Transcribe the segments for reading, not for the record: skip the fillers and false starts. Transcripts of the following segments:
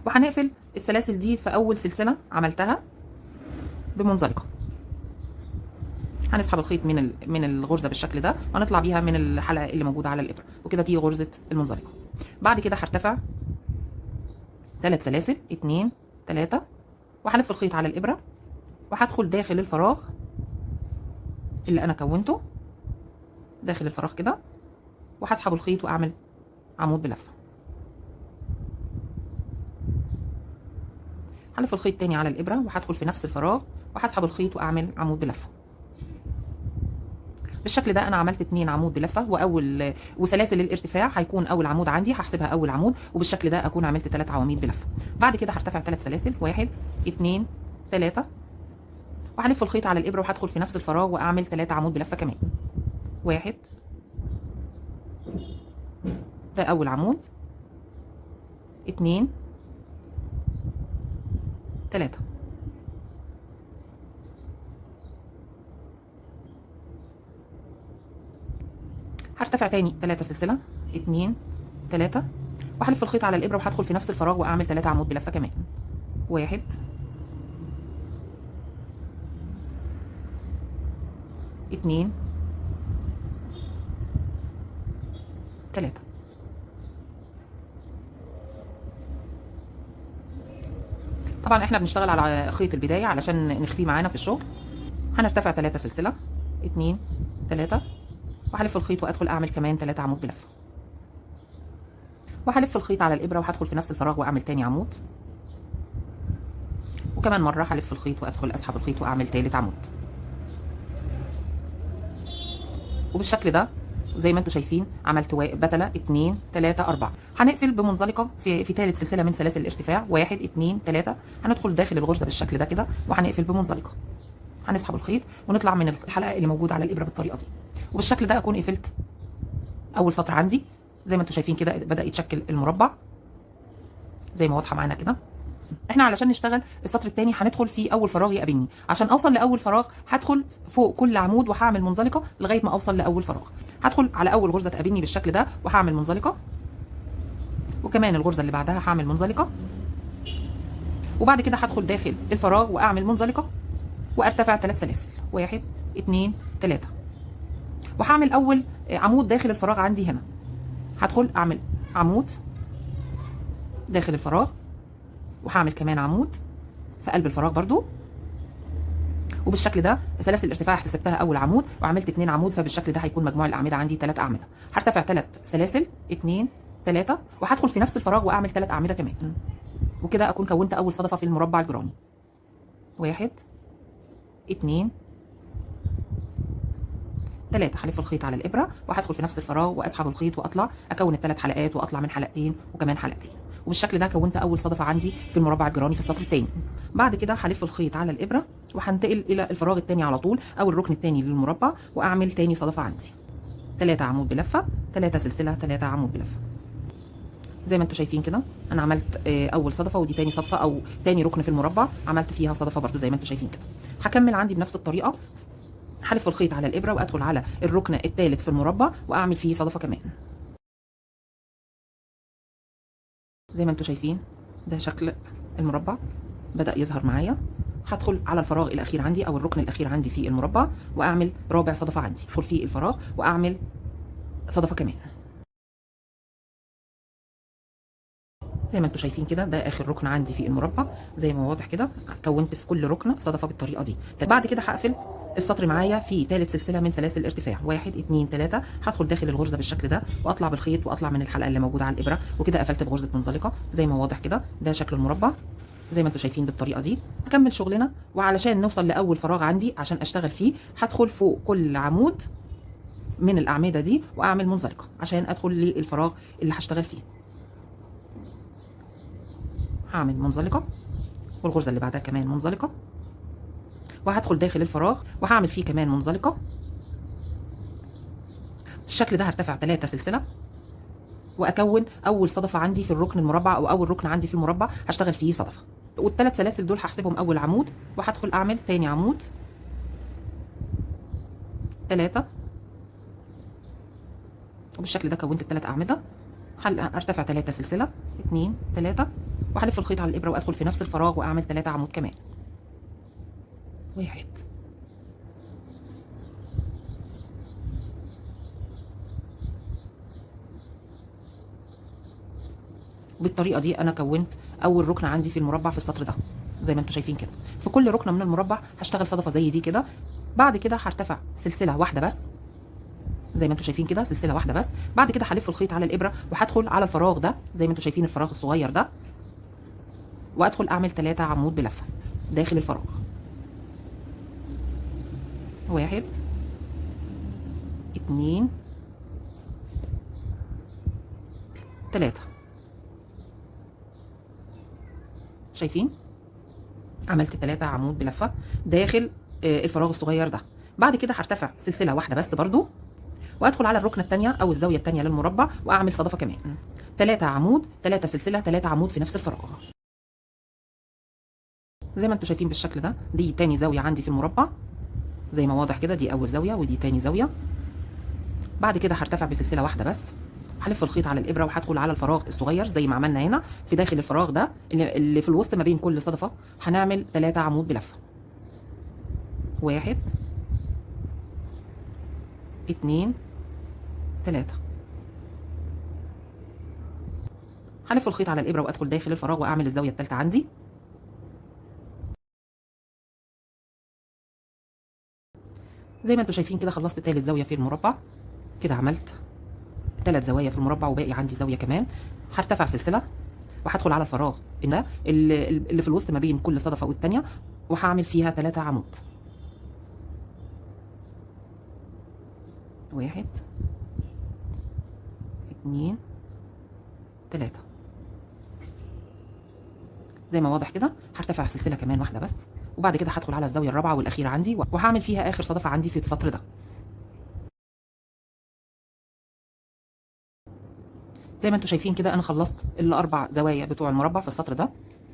وهنقفل السلاسل دي في اول سلسله عملتها بمنزلقه. هنسحب الخيط من الغرزه بالشكل ده وهنطلع بيها من الحلقه اللي موجوده على الابره، وكده دي غرزه المنزلقه. بعد كده هرتفع 3 سلاسل 2 3 وهلف الخيط على الابره وهدخل داخل الفراغ اللي انا كونته، داخل الفراغ كده، وهسحب الخيط واعمل عمود بلفه. هلف الخيط تاني على الابره وهدخل في نفس الفراغ وهسحب الخيط واعمل عمود بلفه. بالشكل ده انا عملت 2 عمود بلفه، وسلاسل الارتفاع هيكون اول عمود عندي هحسبها اول عمود، وبالشكل ده اكون عملت 3 عواميد بلفه. بعد كده هرتفع 3 سلاسل 1 2 3 وهلف الخيط على الابره وهدخل في نفس الفراغ واعمل 3 عمود بلفه كمان. 1 ده اول عمود 2 3. هرتفع تاني 3 سلسله 2 3 وهلف الخيط على الابره وهدخل في نفس الفراغ واعمل 3 عمود بلفه كمان. 1 2 3. طبعا احنا بنشتغل على خيط البدايه علشان نخفيه معانا في الشغل. هنرتفع 3 سلسله 2 3 وهلف الخيط وادخل اعمل كمان 3 عمود بلفه، وهلف الخيط على الابره وهدخل في نفس الفراغ واعمل تاني عمود، وكمان مره هلف الخيط وادخل اسحب الخيط واعمل تالت عمود. وبالشكل ده زي ما انتم شايفين عملت بتله 2 3 4. هنقفل بمنزلقه في ثالث سلسله من سلاسل الارتفاع 1 2 3. هندخل داخل الغرزه بالشكل ده كده وهنقفل بمنزلقه. هنسحب الخيط ونطلع من الحلقه اللي موجوده على الابره بالطريقه دي، وبالشكل ده اكون قفلت اول سطر عندي. زي ما انتم شايفين كده بدا يتشكل المربع زي ما واضحه معانا كده. احنا علشان نشتغل السطر الثاني هندخل في اول فراغ يقابلني. عشان اوصل لاول فراغ هدخل فوق كل عمود وهعمل منزلقه لغايه ما اوصل لاول فراغ. هدخل على اول غرزه تقابلني بالشكل ده وهعمل منزلقه، وكمان الغرزه اللي بعدها هعمل منزلقه، وبعد كده هدخل داخل الفراغ واعمل منزلقه وارتفع 3 سلاسل 1 2 3. وهعمل اول عمود داخل الفراغ عندي هنا. هدخل اعمل عمود داخل الفراغ وهعمل كمان عمود في قلب الفراغ برضو، وبالشكل ده سلاسل الارتفاع حسبتها اول عمود وعملت 2 عمود، فبالشكل ده هيكون مجموع الاعمده عندي 3 اعمده. هرتفع 3 سلاسل 2 3 وهدخل في نفس الفراغ واعمل 3 اعمده كمان، وكده اكون كونت اول صدفه في المربع الجراني. 1 2 3. هلف الخيط على الابره وهدخل في نفس الفراغ واسحب الخيط واطلع اكون ال3 حلقات واطلع من حلقتين وكمان حلقتين، وبالشكل ده كونت اول صدفه عندي في المربع الجراني في السطر الثاني. بعد كده هلف الخيط على الابره وهنتقل الى الفراغ الثاني على طول او الركن الثاني للمربع واعمل ثاني صدفه عندي 3 عمود بلفه 3 سلسله 3 عمود بلفه. زي ما انتم شايفين كده انا عملت اول صدفه ودي ثاني صدفه او ثاني ركن في المربع عملت فيها صدفه برده زي ما انتم شايفين كده. هكمل عندي بنفس الطريقه، هلف الخيط على الابره وادخل على الركن الثالث في المربع واعمل فيه صدفه كمان. زي ما انتم شايفين ده شكل المربع بدأ يظهر معايا. هدخل على الفراغ الاخير عندي او الركن الاخير عندي في المربع واعمل رابع صدفه عندي، هدخل في الفراغ واعمل صدفه كمان. زي ما انتم شايفين كده ده اخر ركن عندي في المربع. زي ما واضح كده كونت في كل ركن صدفه بالطريقه دي. بعد كده هقفل السطر معايا في ثالث سلسله من سلاسل الارتفاع 1 2 3. هدخل داخل الغرزه بالشكل ده واطلع بالخيط واطلع من الحلقه اللي موجوده على الابره، وكده قفلت بغرزه منزلقه زي ما واضح كده. ده شكل المربع زي ما انتم شايفين بالطريقه دي. نكمل شغلنا، وعلشان نوصل لاول فراغ عندي عشان اشتغل فيه هدخل فوق كل عمود من الاعمده دي واعمل منزلقه عشان ادخل للفراغ اللي هشتغل فيه. هعمل منزلقه والغرزه اللي بعدها كمان منزلقه، وهدخل داخل الفراغ وهعمل فيه كمان منزلقه. بالشكل ده هرتفع 3 سلسله واكون اول صدفه عندي في الركن المربع او اول ركن عندي في المربع هشتغل فيه صدفه، والثلاث سلاسل دول هحسبهم اول عمود وهدخل اعمل تاني عمود 3، وبالشكل ده كونت ال3 اعمده. ارتفع 3 سلسله 2 3 وهلف الخيط على الابره وادخل في نفس الفراغ واعمل 3 عمود كمان. 1 وبالطريقه دي انا كونت اول ركن عندي في المربع في السطر ده زي ما انتم شايفين كده. في كل ركنه من المربع هشتغل صدفه زي دي كده. بعد كده هرتفع سلسله واحده بس زي ما انتم شايفين كده، سلسله واحده بس. بعد كده هلف الخيط على الابره وهدخل على الفراغ ده زي ما انتم شايفين، الفراغ الصغير ده، وادخل اعمل 3 عمود بلفه داخل الفراغ. 1 2 3. شايفين عملت 3 عمود بلفه داخل الفراغ الصغير ده. بعد كده هرتفع سلسله واحده بس برضو وادخل على الركنه الثانيه او الزاويه الثانيه للمربع واعمل صدفه كمان. 3 عمود، 3 سلسله، 3 عمود في نفس الفراغ زي ما انتم شايفين بالشكل ده. دي تاني زاويه عندي في المربع زي ما واضح كده، دي اول زاويه ودي تاني زاويه. بعد كده هرتفع بسلسله واحده بس، هلف الخيط على الابره وهدخل على الفراغ الصغير زي ما عملنا هنا. في داخل الفراغ ده اللي في الوسط ما بين كل صدفه هنعمل 3 عمود بلفه. 1 2 3. هلف الخيط على الابره وادخل داخل الفراغ واعمل الزاويه الثالثه عندي. زي ما انتم شايفين كده خلصت ثالث زاويه في المربع. كده عملت 3 زوايا في المربع وباقي عندي زاويه كمان. هرتفع سلسله وهدخل على الفراغ ده اللي في الوسط ما بين كل صدفه والثانيه وهعمل فيها 3 عمود. 1 2 3. زي ما واضح كده هرتفع سلسله كمان واحده بس، وبعد كده هدخل على الزاويه الرابعه والاخيره عندي وهعمل فيها اخر صدفه عندي في السطر ده. زي ما انتم شايفين كده انا خلصت ال4 زوايا بتوع المربع في السطر ده.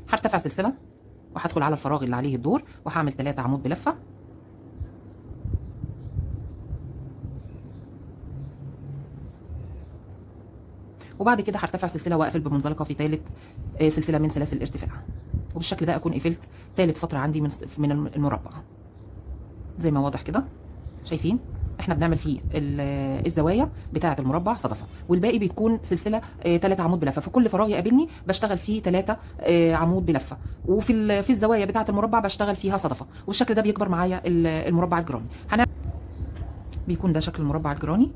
هرتفع سلسله وهدخل على الفراغ اللي عليه الدور وهعمل 3 عمود بلفه. وبعد كده هرتفع سلسله واقفل بمنزلقه في ثالث سلسله من سلاسل الارتفاع. وبالشكل ده اكون قفلت ثالث سطر عندي من المربع زي ما واضح كده. شايفين احنا بنعمل فيه الزوايا بتاعه المربع صدفه والباقي بتكون سلسله 3 عمود بلفه. في كل فراغ يقابلني بشتغل فيه 3 عمود بلفه، وفي الزوايا بتاعه المربع بشتغل فيها صدفه. والشكل ده بيكبر معايا المربع الجراني. بيكون ده شكل المربع الجراني.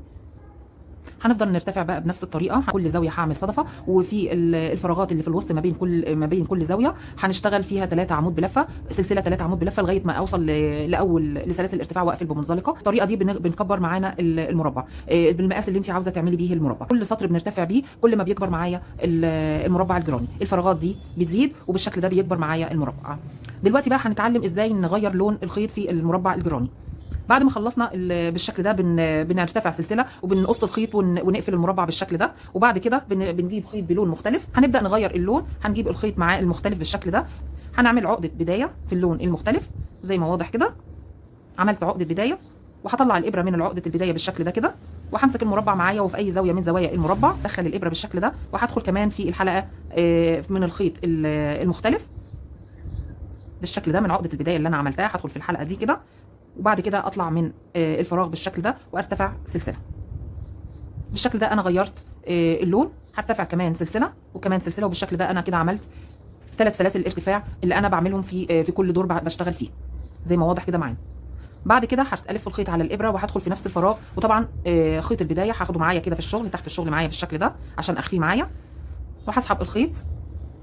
هنفضل نرتفع بقى بنفس الطريقه، كل زاويه هعمل صدفه، وفي الفراغات اللي في الوسط ما بين كل زاويه هنشتغل فيها 3 عمود بلفه، سلسله 3 عمود بلفه لغايه ما اوصل لسلاسل الارتفاع واقفل بمنزلقه. الطريقه دي بنكبر معانا المربع بالمقاس اللي انت عاوزه تعملي بيه المربع. كل سطر بنرتفع بيه كل ما بيكبر معايا المربع الجراني. الفراغات دي بتزيد وبالشكل ده بيكبر معايا المربع. دلوقتي بقى هنتعلم ازاي نغير لون الخيط في المربع الجراني. بعد ما خلصنا بالشكل ده بنرتفع سلسله وبنقص الخيط ونقفل المربع بالشكل ده. وبعد كده بنجيب خيط بلون مختلف، هنبدا نغير اللون. هنجيب الخيط معاه المختلف بالشكل ده. هنعمل عقده بدايه في اللون المختلف زي ما واضح كده. عملت عقده بدايه وهطلع الابره من العقده البدايه بالشكل ده كده، وهمسك المربع معايا وفي اي زاويه من زوايا المربع ادخل الابره بالشكل ده، وهدخل كمان في الحلقه من الخيط المختلف بالشكل ده من عقده البدايه اللي انا عملتها. هدخل في الحلقه دي كده، وبعد كده اطلع من الفراغ بالشكل ده وارتفع سلسله. بالشكل ده انا غيرت اللون. هرتفع كمان سلسله وكمان سلسله، وبالشكل ده انا كده عملت 3 سلاسل الارتفاع اللي انا بعملهم في كل دور بشتغل فيه زي ما واضح كده معانا. بعد كده هلف الخيط على الابره وهدخل في نفس الفراغ. وطبعا خيط البدايه هاخده معايا كده في الشغل تحت الشغل معايا بالشكل ده عشان اخفيه معايا، وهسحب الخيط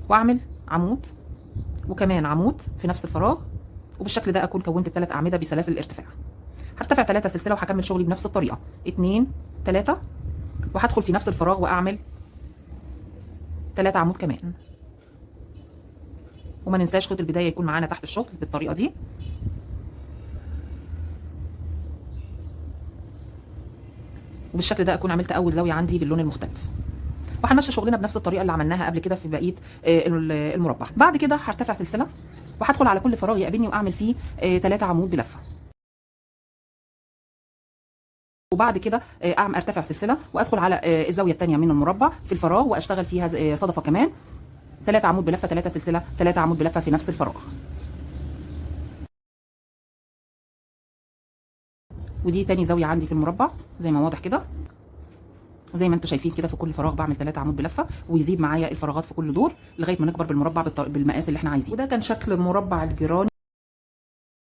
واعمل عمود وكمان عمود في نفس الفراغ. وبالشكل ده اكون كونت ال3 اعمده بسلاسل الارتفاع. هرتفع 3 سلسله وهكمل شغلي بنفس الطريقه 2 3، وهدخل في نفس الفراغ واعمل 3 عمود كمان. وما ننساش خيط البدايه يكون معانا تحت الشغل بالطريقه دي. وبالشكل ده اكون عملت اول زاويه عندي باللون المختلف. وهنمشي شغلنا بنفس الطريقه اللي عملناها قبل كده في بقيه المربع. بعد كده هرتفع سلسله وهدخل على كل فراغ يقابلني واعمل فيه 3 عمود بلفه. وبعد كده ارتفع سلسله وادخل على الزاويه الثانيه من المربع في الفراغ واشتغل فيها صدفه كمان. 3 عمود بلفه، 3 سلسله، 3 عمود بلفه في نفس الفراغ. ودي تاني زاويه عندي في المربع زي ما واضح كده، وزي ما انتم شايفين كده في كل فراغ بعمل 3 عمود بلفه، ويزيد معايا الفراغات في كل دور لغايه ما نكبر بالمربع بالمقاس اللي احنا عايزينه. وده كان شكل مربع الجيراني.